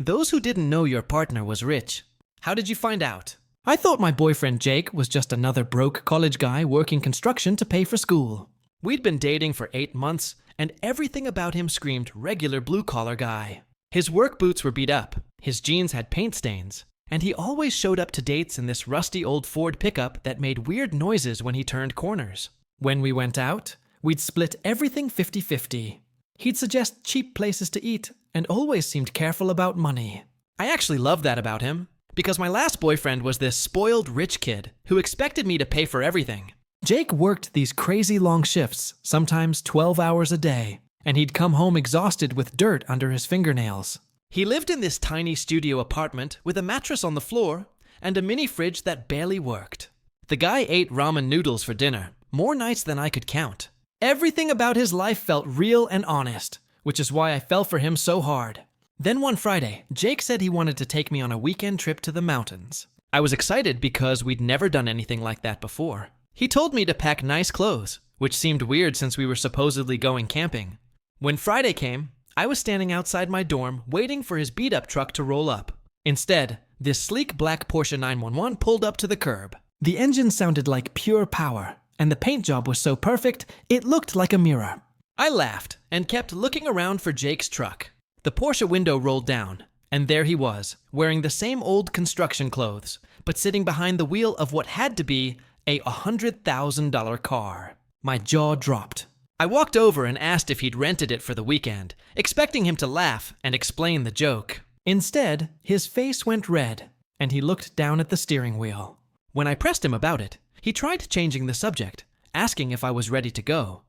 Those who didn't know your partner was rich. How did you find out? I thought my boyfriend Jake was just another broke college guy working construction to pay for school. We'd been dating for 8 months, and everything about him screamed regular blue-collar guy. His work boots were beat up, his jeans had paint stains, and he always showed up to dates in this rusty old Ford pickup that made weird noises when he turned corners. When we went out, we'd split everything 50-50. He'd suggest cheap places to eat and always seemed careful about money. I actually loved that about him, because my last boyfriend was this spoiled rich kid who expected me to pay for everything. Jake worked these crazy long shifts, sometimes 12 hours a day, and he'd come home exhausted with dirt under his fingernails. He lived in this tiny studio apartment with a mattress on the floor and a mini fridge that barely worked. The guy ate ramen noodles for dinner, more nights than I could count. Everything about his life felt real and honest, which is why I fell for him so hard. Then one Friday, Jake said he wanted to take me on a weekend trip to the mountains. I was excited because we'd never done anything like that before. He told me to pack nice clothes, which seemed weird since we were supposedly going camping. When Friday came, I was standing outside my dorm waiting for his beat-up truck to roll up. Instead, this sleek black Porsche 911 pulled up to the curb. The engine sounded like pure power, and the paint job was so perfect, it looked like a mirror. I laughed and kept looking around for Jake's truck. The Porsche window rolled down, and there he was, wearing the same old construction clothes, but sitting behind the wheel of what had to be a $100,000 car. My jaw dropped. I walked over and asked if he'd rented it for the weekend, expecting him to laugh and explain the joke. Instead, his face went red, and he looked down at the steering wheel. When I pressed him about it, he tried changing the subject, asking if I was ready to go.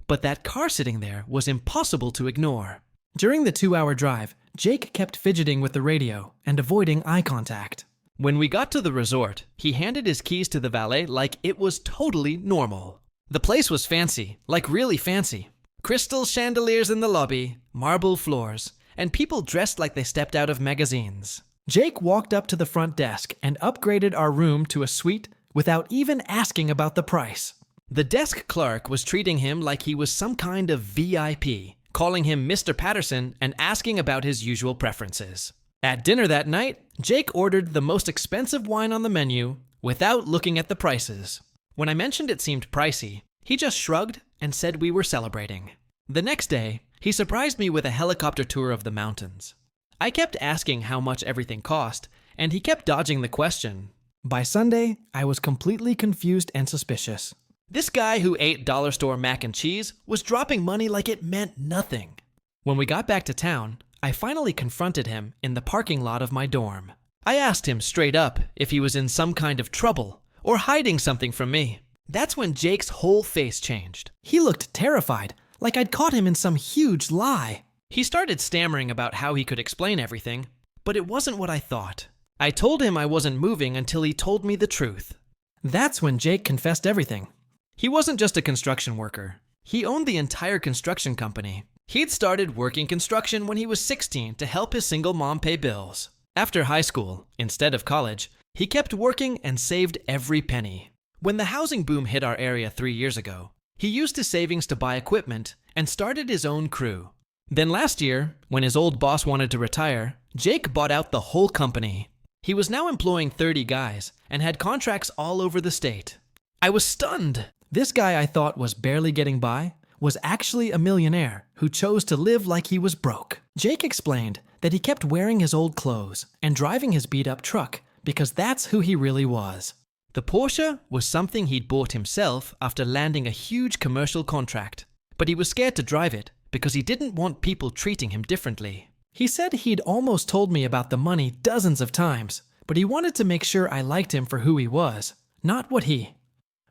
But that car sitting there was impossible to ignore. During the 2-hour drive, Jake kept fidgeting with the radio and avoiding eye contact. When we got to the resort, he handed his keys to the valet like it was totally normal. The place was fancy, like really fancy. Crystal chandeliers in the lobby, marble floors, and people dressed like they stepped out of magazines. Jake walked up to the front desk and upgraded our room to a suite without even asking about the price. The desk clerk was treating him like he was some kind of VIP, calling him Mr. Patterson and asking about his usual preferences. At dinner that night, Jake ordered the most expensive wine on the menu without looking at the prices. When I mentioned it seemed pricey, he just shrugged and said we were celebrating. The next day, he surprised me with a helicopter tour of the mountains. I kept asking how much everything cost, and he kept dodging the question. By Sunday, I was completely confused and suspicious. This guy who ate dollar store mac and cheese was dropping money like it meant nothing. When we got back to town, I finally confronted him in the parking lot of my dorm. I asked him straight up if he was in some kind of trouble or hiding something from me. That's when Jake's whole face changed. He looked terrified, like I'd caught him in some huge lie. He started stammering about how he could explain everything, but it wasn't what I thought. I told him I wasn't moving until he told me the truth. That's when Jake confessed everything. He wasn't just a construction worker. He owned the entire construction company. He'd started working construction when he was 16 to help his single mom pay bills. After high school, instead of college, he kept working and saved every penny. When the housing boom hit our area 3 years ago, he used his savings to buy equipment and started his own crew. Then last year, when his old boss wanted to retire, Jake bought out the whole company. He was now employing 30 guys and had contracts all over the state. I was stunned. This guy I thought was barely getting by was actually a millionaire who chose to live like he was broke. Jake explained that he kept wearing his old clothes and driving his beat-up truck because that's who he really was. The Porsche was something he'd bought himself after landing a huge commercial contract, but he was scared to drive it because he didn't want people treating him differently. He said he'd almost told me about the money dozens of times, but he wanted to make sure I liked him for who he was, not what he.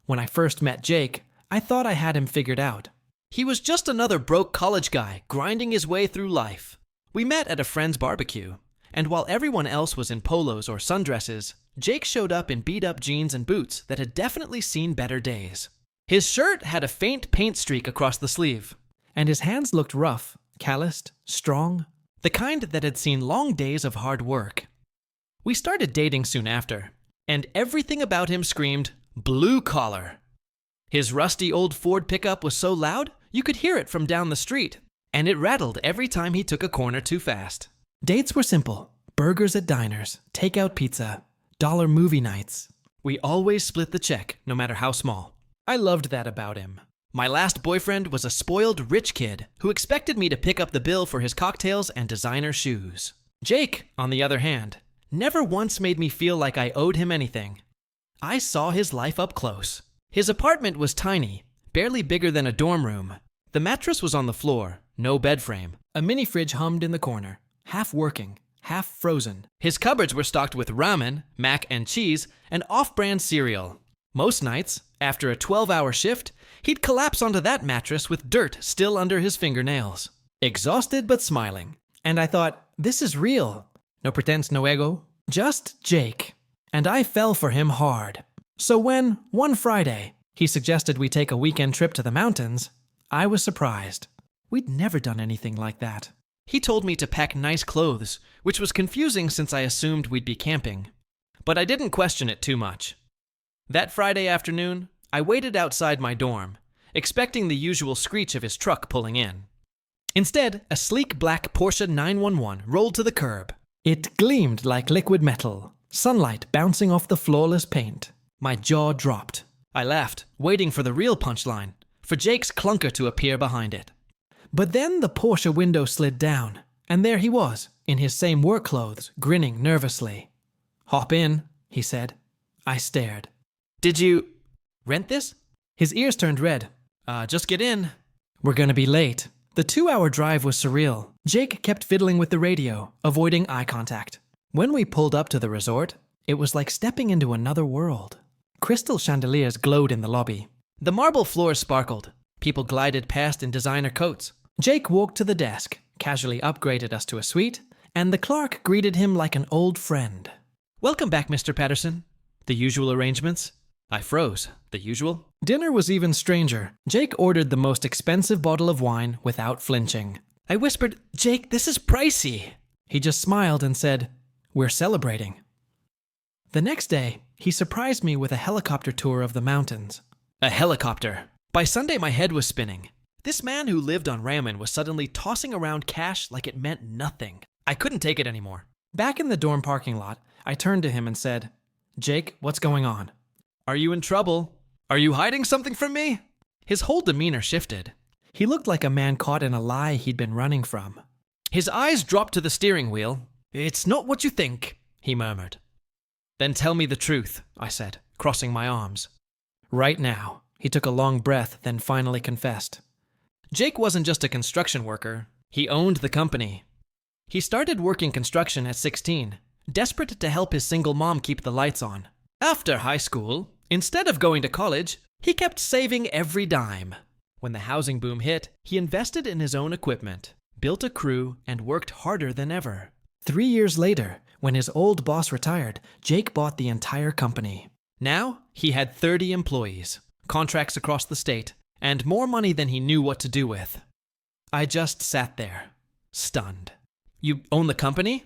When I first met Jake, I thought I had him figured out. He was just another broke college guy grinding his way through life. We met at a friend's barbecue, and while everyone else was in polos or sundresses, Jake showed up in beat-up jeans and boots that had definitely seen better days. His shirt had a faint paint streak across the sleeve, and his hands looked rough, calloused, strong, the kind that had seen long days of hard work. We started dating soon after, and everything about him screamed blue collar. His rusty old Ford pickup was so loud you could hear it from down the street, and it rattled every time he took a corner too fast. Dates were simple. burgers at diners, takeout pizza, dollar movie nights. We always split the check, no matter how small. I loved that about him. My last boyfriend was a spoiled rich kid who expected me to pick up the bill for his cocktails and designer shoes. Jake, on the other hand, never once made me feel like I owed him anything. I saw his life up close. His apartment was tiny, barely bigger than a dorm room. The mattress was on the floor, no bed frame. A mini fridge hummed in the corner, half working, half frozen. His cupboards were stocked with ramen, mac and cheese, and off-brand cereal. Most nights, after a 12-hour shift, he'd collapse onto that mattress with dirt still under his fingernails. Exhausted but smiling. And I thought, this is real. No pretense, no ego. Just Jake. And I fell for him hard. So when, one Friday, he suggested we take a weekend trip to the mountains, I was surprised. We'd never done anything like that. He told me to pack nice clothes, which was confusing since I assumed we'd be camping. But I didn't question it too much. That Friday afternoon, I waited outside my dorm, expecting the usual screech of his truck pulling in. Instead, a sleek black Porsche 911 rolled to the curb. It gleamed like liquid metal, sunlight bouncing off the flawless paint. My jaw dropped. I laughed, waiting for the real punchline, for Jake's clunker to appear behind it. But then the Porsche window slid down, and there he was, in his same work clothes, grinning nervously. "Hop in," he said. I stared. "Did you rent this?" His ears turned red. Just get in." "We're gonna be late." The 2-hour drive was surreal. Jake kept fiddling with the radio, avoiding eye contact. When we pulled up to the resort, it was like stepping into another world. Crystal chandeliers glowed in the lobby. The marble floors sparkled. People glided past in designer coats. Jake walked to the desk, casually upgraded us to a suite, and the clerk greeted him like an old friend. "Welcome back, Mr. Patterson." The usual arrangements? I froze. The usual? Dinner was even stranger. Jake ordered the most expensive bottle of wine without flinching. I whispered, "Jake, this is pricey." He just smiled and said, "We're celebrating." The next day, he surprised me with a helicopter tour of the mountains. A helicopter. By Sunday, my head was spinning. This man who lived on ramen was suddenly tossing around cash like it meant nothing. I couldn't take it anymore. Back in the dorm parking lot, I turned to him and said, "Jake, what's going on?" "Are you in trouble? Are you hiding something from me?" His whole demeanor shifted. He looked like a man caught in a lie he'd been running from. His eyes dropped to the steering wheel. "It's not what you think," he murmured. "Then tell me the truth," I said, crossing my arms. "Right now." He took a long breath, then finally confessed. Jake wasn't just a construction worker. He owned the company. He started working construction at 16, desperate to help his single mom keep the lights on. After high school, instead of going to college, he kept saving every dime. When the housing boom hit, he invested in his own equipment, built a crew, and worked harder than ever. 3 years later, when his old boss retired, Jake bought the entire company. Now, he had 30 employees, contracts across the state, and more money than he knew what to do with. I just sat there, stunned. "You own the company?"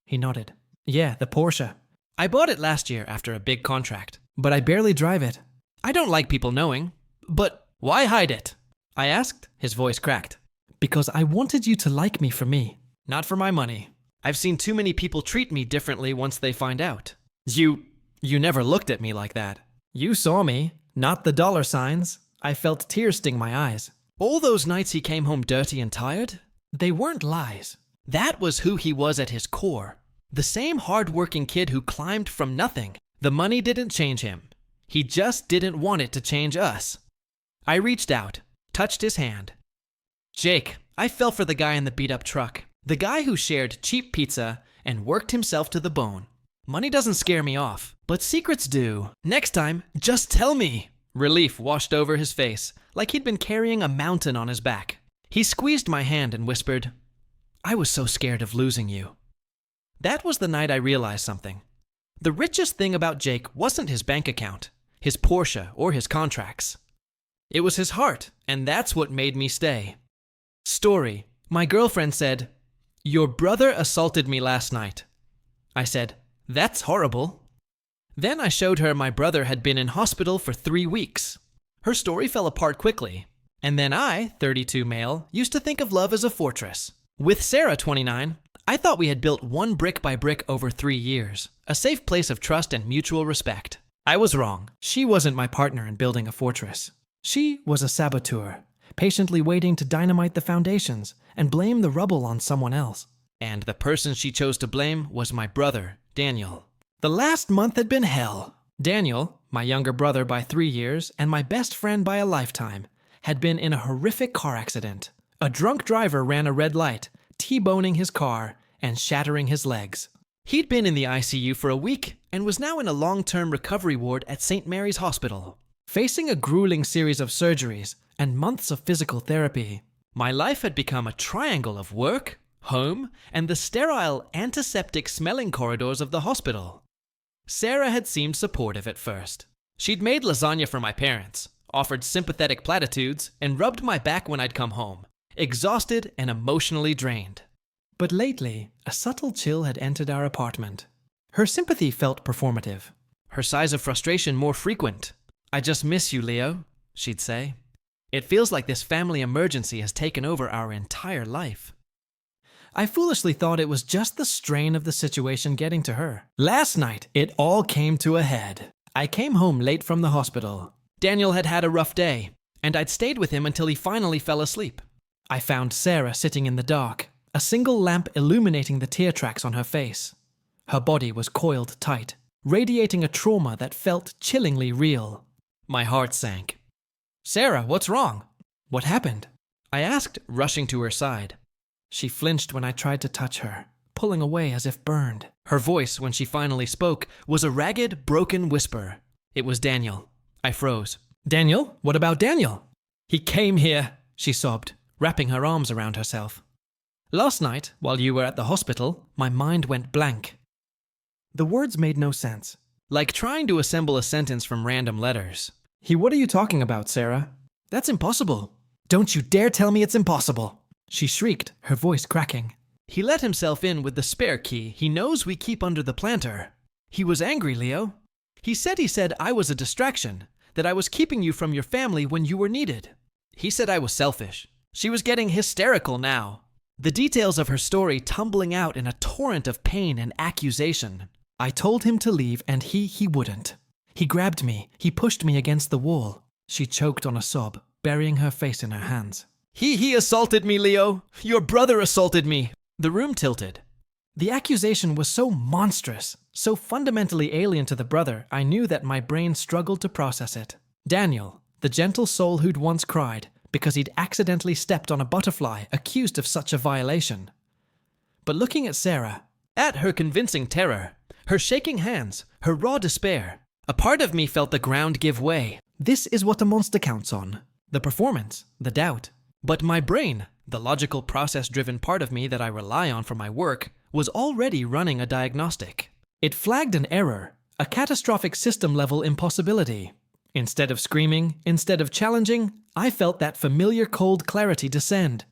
He nodded. "Yeah, the Porsche. I bought it last year after a big contract, but I barely drive it. I don't like people knowing. But why hide it?" I asked. His voice cracked. "Because I wanted you to like me for me, not for my money. I've seen too many people treat me differently once they find out. You never looked at me like that. You saw me, not the dollar signs." I felt tears sting my eyes. All those nights he came home dirty and tired, they weren't lies. That was who he was at his core. The same hard-working kid who climbed from nothing. The money didn't change him. He just didn't want it to change us. I reached out, touched his hand. "Jake," I fell for the guy in the beat-up truck. The guy who shared cheap pizza and worked himself to the bone. Money doesn't scare me off, but secrets do. Next time, just tell me. Relief washed over his face, like he'd been carrying a mountain on his back. He squeezed my hand and whispered, "I was so scared of losing you." That was the night I realized something. The richest thing about Jake wasn't his bank account, his Porsche, or his contracts. It was his heart, and that's what made me stay. Story. My girlfriend said, "Your brother assaulted me last night." I said, "That's horrible." Then I showed her my brother had been in hospital for 3 weeks. Her story fell apart quickly. And then I, 32 male, used to think of love as a fortress. With Sarah, 29, I thought we had built one brick by brick over 3 years, a safe place of trust and mutual respect. I was wrong. She wasn't my partner in building a fortress. She was a saboteur, patiently waiting to dynamite the foundations and blame the rubble on someone else. And the person she chose to blame was my brother, Daniel. The last month had been hell. Daniel, my younger brother by 3 years and my best friend by a lifetime, had been in a horrific car accident. A drunk driver ran a red light, T-boning his car and shattering his legs. He'd been in the ICU for a week and was now in a long-term recovery ward at St. Mary's Hospital, facing a grueling series of surgeries and months of physical therapy. My life had become a triangle of work, home, and the sterile, antiseptic-smelling corridors of the hospital. Sarah had seemed supportive at first. She'd made lasagna for my parents, offered sympathetic platitudes, and rubbed my back when I'd come home, exhausted and emotionally drained. But lately, a subtle chill had entered our apartment. Her sympathy felt performative, her sighs of frustration more frequent. "I just miss you, Leo," she'd say. "It feels like this family emergency has taken over our entire life." I foolishly thought it was just the strain of the situation getting to her. Last night, it all came to a head. I came home late from the hospital. Daniel had had a rough day, and I'd stayed with him until he finally fell asleep. I found Sarah sitting in the dark, a single lamp illuminating the tear tracks on her face. Her body was coiled tight, radiating a trauma that felt chillingly real. My heart sank. "Sarah, what's wrong? What happened?" I asked, rushing to her side. She flinched when I tried to touch her, pulling away as if burned. Her voice, when she finally spoke, was a ragged, broken whisper. It was Daniel. I froze. "Daniel? What about Daniel?" "He came here," she sobbed, wrapping her arms around herself. "Last night, while you were at the hospital, my mind went blank." The words made no sense. Like trying to assemble a sentence from random letters. What are you talking about, Sarah? That's impossible." "Don't you dare tell me it's impossible," she shrieked, her voice cracking. "He let himself in with the spare key he knows we keep under the planter. He was angry, Leo. He said I was a distraction, that I was keeping you from your family when you were needed. He said I was selfish." She was getting hysterical now, the details of her story tumbling out in a torrent of pain and accusation. I told him to leave and he wouldn't. He grabbed me, he pushed me against the wall. She choked on a sob, burying her face in her hands. He assaulted me, Leo. Your brother assaulted me." The room tilted. The accusation was so monstrous, so fundamentally alien to the brother, I knew that my brain struggled to process it. Daniel, the gentle soul who'd once cried because he'd accidentally stepped on a butterfly, accused of such a violation. But looking at Sarah, at her convincing terror, her shaking hands, her raw despair, a part of me felt the ground give way. This is what a monster counts on. The performance, the doubt. But my brain, the logical process-driven part of me that I rely on for my work, was already running a diagnostic. It flagged an error, a catastrophic system-level impossibility. Instead of screaming, instead of challenging, I felt that familiar cold clarity descend.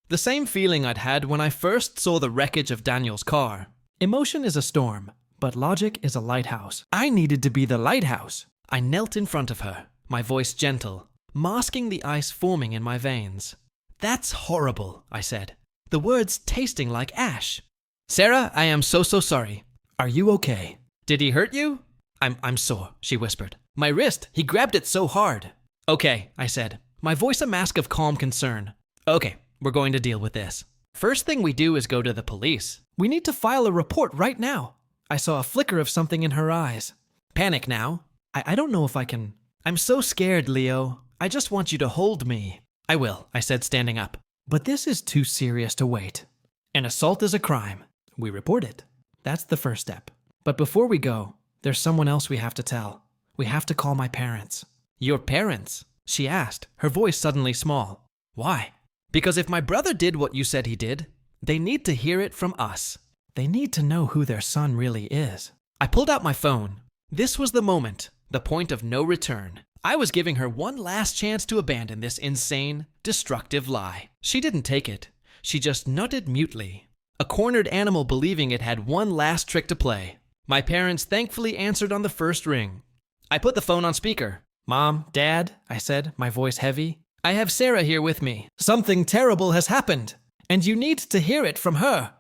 The same feeling I'd had when I first saw the wreckage of Daniel's car. Emotion is a storm, but logic is a lighthouse. I needed to be the lighthouse. I knelt in front of her, my voice gentle, masking the ice forming in my veins. "That's horrible," I said, the words tasting like ash. "Sarah, I am so sorry. Are you okay? Did he hurt you?" I'm sore," she whispered. "My wrist, he grabbed it so hard." "Okay," I said, my voice a mask of calm concern. "Okay, we're going to deal with this. First thing we do is go to the police. We need to file a report right now." I saw a flicker of something in her eyes. "Panic now. I don't know if I can. I'm so scared, Leo. I just want you to hold me." "I will," I said, standing up. "But this is too serious to wait. An assault is a crime. We report it. That's the first step. But before we go, there's someone else we have to tell. We have to call my parents." "Your parents?" she asked, her voice suddenly small. "Why?" "Because if my brother did what you said he did, they need to hear it from us. They need to know who their son really is." I pulled out my phone. This was the moment, the point of no return. I was giving her one last chance to abandon this insane, destructive lie. She didn't take it. She just nodded mutely, a cornered animal believing it had one last trick to play. My parents thankfully answered on the first ring. I put the phone on speaker. "Mom, Dad," I said, my voice heavy. "I have Sarah here with me. Something terrible has happened, and you need to hear it from her."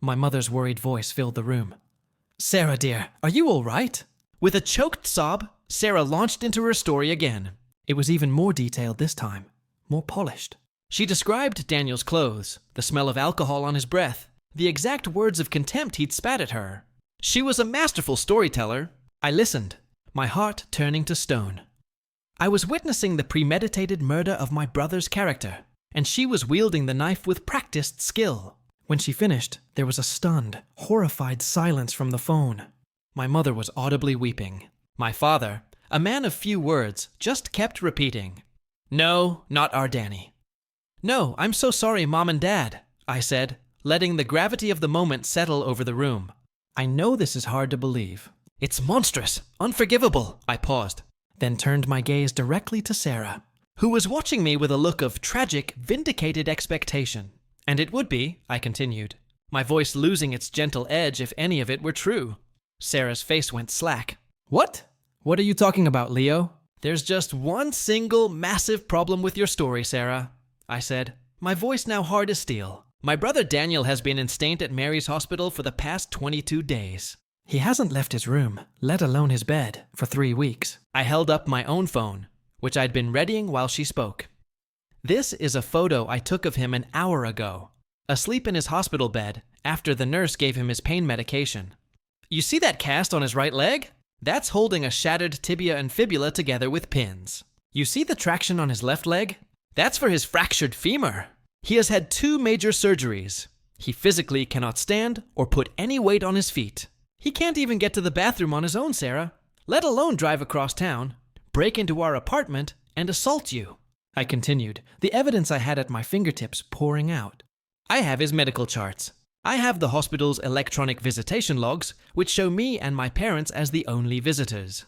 My mother's worried voice filled the room. Sarah, dear, are you all right? With a choked sob, Sarah launched into her story again. It was even more detailed this time, more polished. She described Daniel's clothes, the smell of alcohol on his breath, the exact words of contempt he'd spat at her. She was a masterful storyteller. I listened, my heart turning to stone. I was witnessing the premeditated murder of my brother's character, and she was wielding the knife with practiced skill. When she finished, there was a stunned, horrified silence from the phone. My mother was audibly weeping. My father, a man of few words, just kept repeating, "No, not our Danny." "No, I'm so sorry, Mom and Dad," I said, letting the gravity of the moment settle over the room. I know this is hard to believe. It's monstrous, unforgivable, I paused, then turned my gaze directly to Sarah, who was watching me with a look of tragic, vindicated expectation. And it would be, I continued, my voice losing its gentle edge if any of it were true. Sarah's face went slack. What? What are you talking about, Leo? There's just one single massive problem with your story, Sarah, I said, my voice now hard as steel. My brother Daniel has been installed at Mary's hospital for the past 22 days. He hasn't left his room, let alone his bed, for 3 weeks. I held up my own phone, which I'd been readying while she spoke. This is a photo I took of him an hour ago, asleep in his hospital bed after the nurse gave him his pain medication. You see that cast on his right leg? That's holding a shattered tibia and fibula together with pins. You see the traction on his left leg? That's for his fractured femur. He has had 2 major surgeries. He physically cannot stand or put any weight on his feet. He can't even get to the bathroom on his own, Sarah, let alone drive across town, break into our apartment, and assault you. I continued, the evidence I had at my fingertips pouring out. I have his medical charts. I have the hospital's electronic visitation logs, which show me and my parents as the only visitors.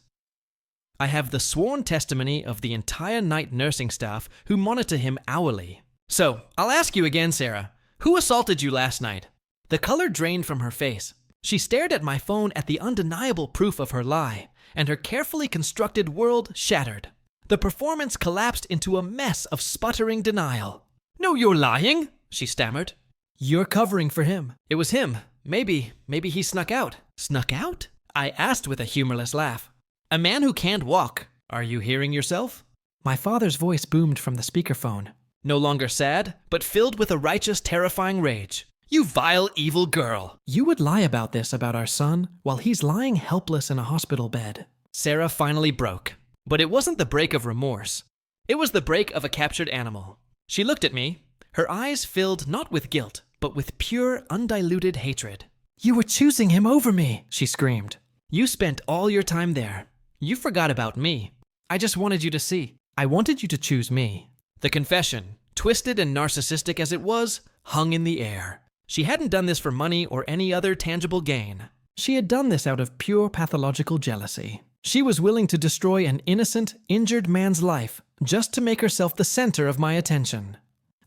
I have the sworn testimony of the entire night nursing staff who monitor him hourly. So, I'll ask you again, Sarah, who assaulted you last night? The color drained from her face. She stared at my phone at the undeniable proof of her lie, and her carefully constructed world shattered. The performance collapsed into a mess of sputtering denial. "No, you're lying," she stammered. "You're covering for him. It was him. Maybe he snuck out." "Snuck out?" I asked with a humorless laugh. "A man who can't walk. Are you hearing yourself?" My father's voice boomed from the speakerphone. No longer sad, but filled with a righteous, terrifying rage. "You vile, evil girl. You would lie about this about our son while he's lying helpless in a hospital bed." Sarah finally broke. But it wasn't the break of remorse. It was the break of a captured animal. She looked at me, her eyes filled not with guilt, but with pure, undiluted hatred. "You were choosing him over me," she screamed. "You spent all your time there. You forgot about me. I just wanted you to see. I wanted you to choose me." The confession, twisted and narcissistic as it was, hung in the air. She hadn't done this for money or any other tangible gain. She had done this out of pure pathological jealousy. She was willing to destroy an innocent, injured man's life just to make herself the center of my attention.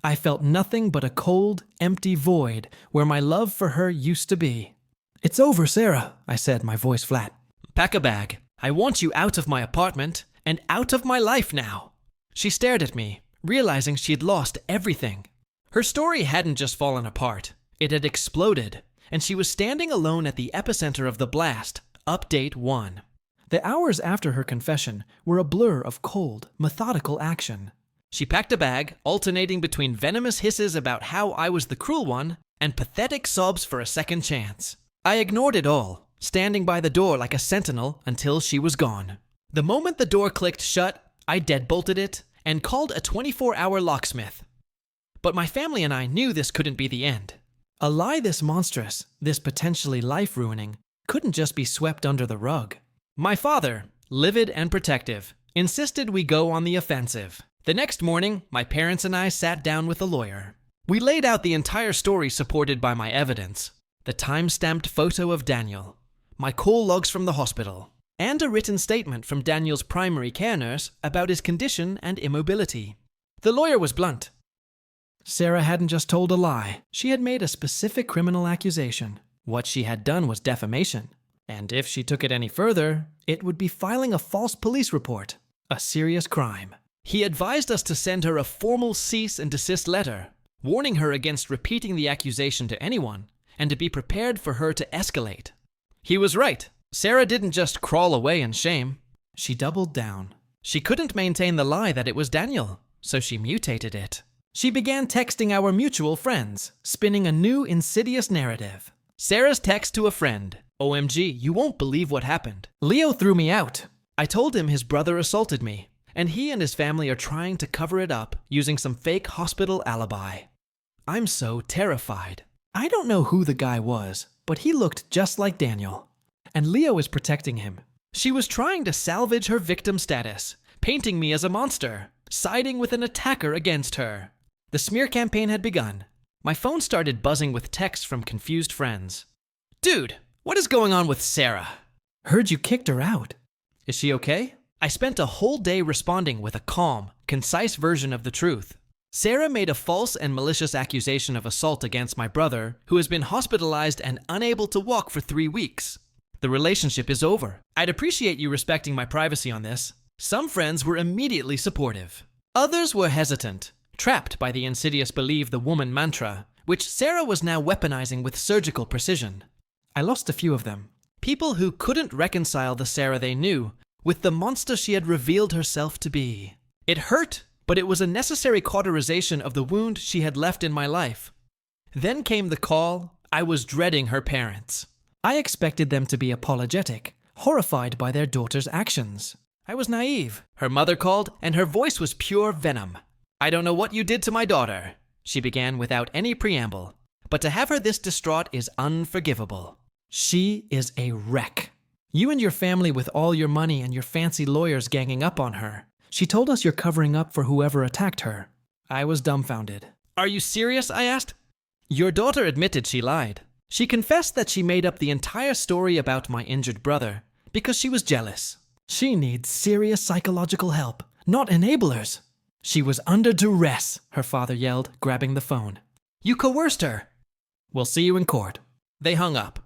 I felt nothing but a cold, empty void where my love for her used to be. "It's over, Sarah," I said, my voice flat. "Pack a bag. I want you out of my apartment and out of my life now." She stared at me, realizing she'd lost everything. Her story hadn't just fallen apart. It had exploded, and she was standing alone at the epicenter of the blast. Update 1. The hours after her confession were a blur of cold, methodical action. She packed a bag, alternating between venomous hisses about how I was the cruel one and pathetic sobs for a second chance. I ignored it all, standing by the door like a sentinel until she was gone. The moment the door clicked shut, I deadbolted it and called a 24-hour locksmith. But my family and I knew this couldn't be the end. A lie this monstrous, this potentially life-ruining, couldn't just be swept under the rug. My father, livid and protective, insisted we go on the offensive. The next morning, my parents and I sat down with a lawyer. We laid out the entire story supported by my evidence, the time-stamped photo of Daniel, my call logs from the hospital, and a written statement from Daniel's primary care nurse about his condition and immobility. The lawyer was blunt. Sarah hadn't just told a lie. She had made a specific criminal accusation. What she had done was defamation. And if she took it any further, it would be filing a false police report, a serious crime. He advised us to send her a formal cease and desist letter, warning her against repeating the accusation to anyone, and to be prepared for her to escalate. He was right. Sarah didn't just crawl away in shame. She doubled down. She couldn't maintain the lie that it was Daniel, so she mutated it. She began texting our mutual friends, spinning a new insidious narrative. Sarah's text to a friend. OMG, you won't believe what happened. Leo threw me out. I told him his brother assaulted me, and he and his family are trying to cover it up using some fake hospital alibi. I'm so terrified. I don't know who the guy was, but he looked just like Daniel. And Leo is protecting him. She was trying to salvage her victim status, painting me as a monster, siding with an attacker against her. The smear campaign had begun. My phone started buzzing with texts from confused friends. Dude, what is going on with Sarah? Heard you kicked her out. Is she okay? I spent a whole day responding with a calm, concise version of the truth. Sarah made a false and malicious accusation of assault against my brother, who has been hospitalized and unable to walk for 3 weeks. The relationship is over. I'd appreciate you respecting my privacy on this. Some friends were immediately supportive. Others were hesitant, trapped by the insidious believe the woman mantra, which Sarah was now weaponizing with surgical precision. I lost a few of them. People who couldn't reconcile the Sarah they knew with the monster she had revealed herself to be. It hurt, but it was a necessary cauterization of the wound she had left in my life. Then came the call. I was dreading her parents. I expected them to be apologetic, horrified by their daughter's actions. I was naive. Her mother called, and her voice was pure venom. I don't know what you did to my daughter, she began without any preamble, but to have her this distraught is unforgivable. She is a wreck. You and your family with all your money and your fancy lawyers ganging up on her. She told us you're covering up for whoever attacked her. I was dumbfounded. Are you serious? I asked. Your daughter admitted she lied. She confessed that she made up the entire story about my injured brother because she was jealous. She needs serious psychological help, not enablers. She was under duress, her father yelled, grabbing the phone. You coerced her. We'll see you in court. They hung up.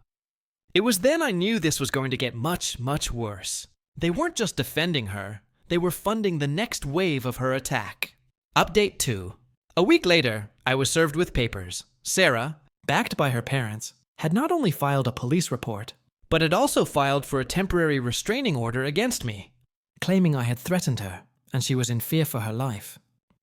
It was then I knew this was going to get much, much worse. They weren't just defending her. They were funding the next wave of her attack. Update 2. A week later, I was served with papers. Sarah, backed by her parents, had not only filed a police report, but had also filed for a temporary restraining order against me, claiming I had threatened her, and she was in fear for her life.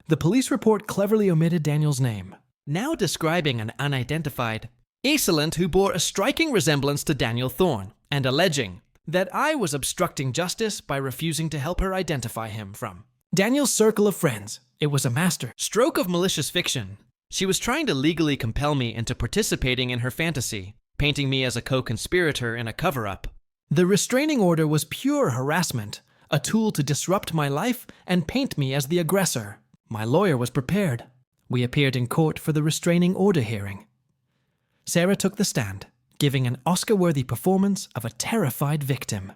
The police report cleverly omitted Daniel's name, now describing an unidentified assailant who bore a striking resemblance to Daniel Thorne, and alleging that I was obstructing justice by refusing to help her identify him from Daniel's circle of friends. It was a master stroke of malicious fiction. She was trying to legally compel me into participating in her fantasy, painting me as a co-conspirator in a cover-up. The restraining order was pure harassment, a tool to disrupt my life and paint me as the aggressor. My lawyer was prepared. We appeared in court for the restraining order hearing. Sarah took the stand, giving an Oscar-worthy performance of a terrified victim.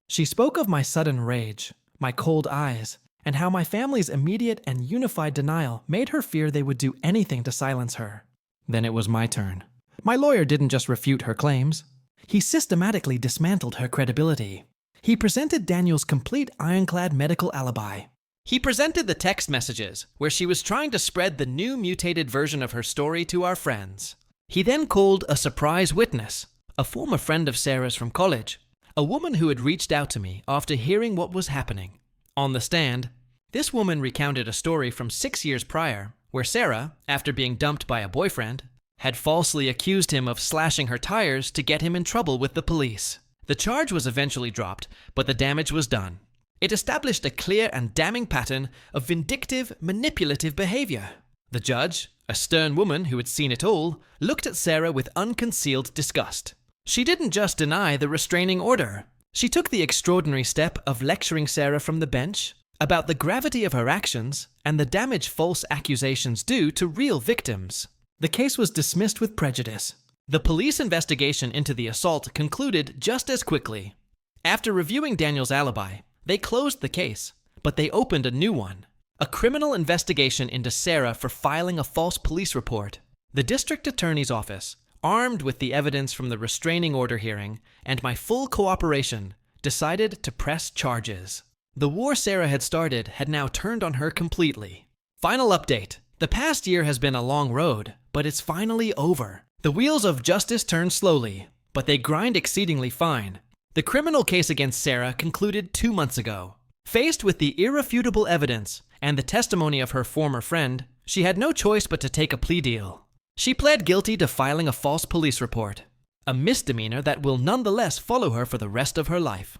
She spoke of my sudden rage, my cold eyes, and how my family's immediate and unified denial made her fear they would do anything to silence her. Then it was my turn. My lawyer didn't just refute her claims. He systematically dismantled her credibility. He presented Daniel's complete ironclad medical alibi. He presented the text messages where she was trying to spread the new mutated version of her story to our friends. He then called a surprise witness, a former friend of Sarah's from college, a woman who had reached out to me after hearing what was happening. On the stand, this woman recounted a story from 6 years prior, where Sarah, after being dumped by a boyfriend, had falsely accused him of slashing her tires to get him in trouble with the police. The charge was eventually dropped, but the damage was done. It established a clear and damning pattern of vindictive, manipulative behavior. The judge, a stern woman who had seen it all, looked at Sarah with unconcealed disgust. She didn't just deny the restraining order. She took the extraordinary step of lecturing Sarah from the bench about the gravity of her actions and the damage false accusations do to real victims. The case was dismissed with prejudice. The police investigation into the assault concluded just as quickly. After reviewing Daniel's alibi, they closed the case, but they opened a new one. A criminal investigation into Sarah for filing a false police report. The district attorney's office, armed with the evidence from the restraining order hearing and my full cooperation, decided to press charges. The war Sarah had started had now turned on her completely. Final update. The past year has been a long road, but it's finally over. The wheels of justice turn slowly, but they grind exceedingly fine. The criminal case against Sarah concluded 2 months ago. Faced with the irrefutable evidence and the testimony of her former friend, she had no choice but to take a plea deal. She pled guilty to filing a false police report, a misdemeanor that will nonetheless follow her for the rest of her life.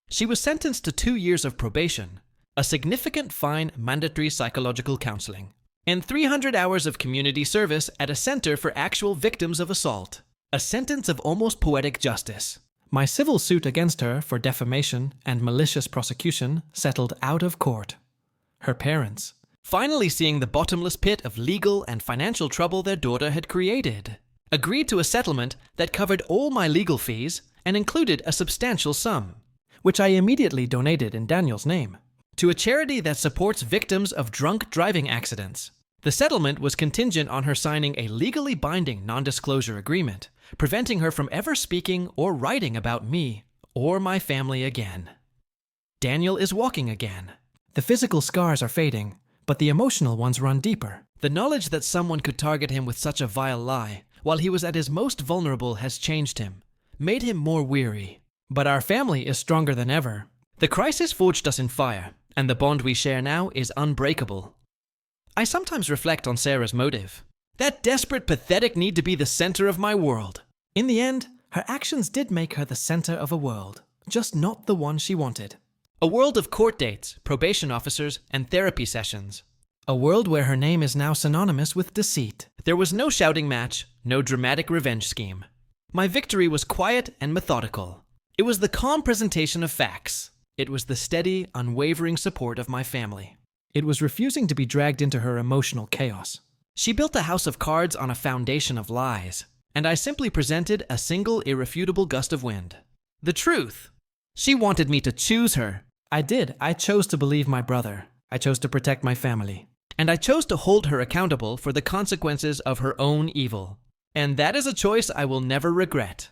She was sentenced to 2 years of probation, a significant fine, mandatory psychological counseling, and 300 hours of community service at a center for actual victims of assault. A sentence of almost poetic justice. My civil suit against her for defamation and malicious prosecution settled out of court. Her parents, finally seeing the bottomless pit of legal and financial trouble their daughter had created, agreed to a settlement that covered all my legal fees and included a substantial sum, which I immediately donated in Daniel's name, to a charity that supports victims of drunk driving accidents. The settlement was contingent on her signing a legally binding non-disclosure agreement, preventing her from ever speaking or writing about me or my family again. Daniel is walking again. The physical scars are fading, but the emotional ones run deeper. The knowledge that someone could target him with such a vile lie while he was at his most vulnerable has changed him, made him more weary. But our family is stronger than ever. The crisis forged us in fire, and the bond we share now is unbreakable. I sometimes reflect on Sarah's motive. That desperate, pathetic need to be the center of my world. In the end, her actions did make her the center of a world, just not the one she wanted. A world of court dates, probation officers, and therapy sessions. A world where her name is now synonymous with deceit. There was no shouting match, no dramatic revenge scheme. My victory was quiet and methodical. It was the calm presentation of facts. It was the steady, unwavering support of my family. It was refusing to be dragged into her emotional chaos. She built a house of cards on a foundation of lies, and I simply presented a single irrefutable gust of wind. The truth. She wanted me to choose her. I did. I chose to believe my brother. I chose to protect my family. And I chose to hold her accountable for the consequences of her own evil. And that is a choice I will never regret.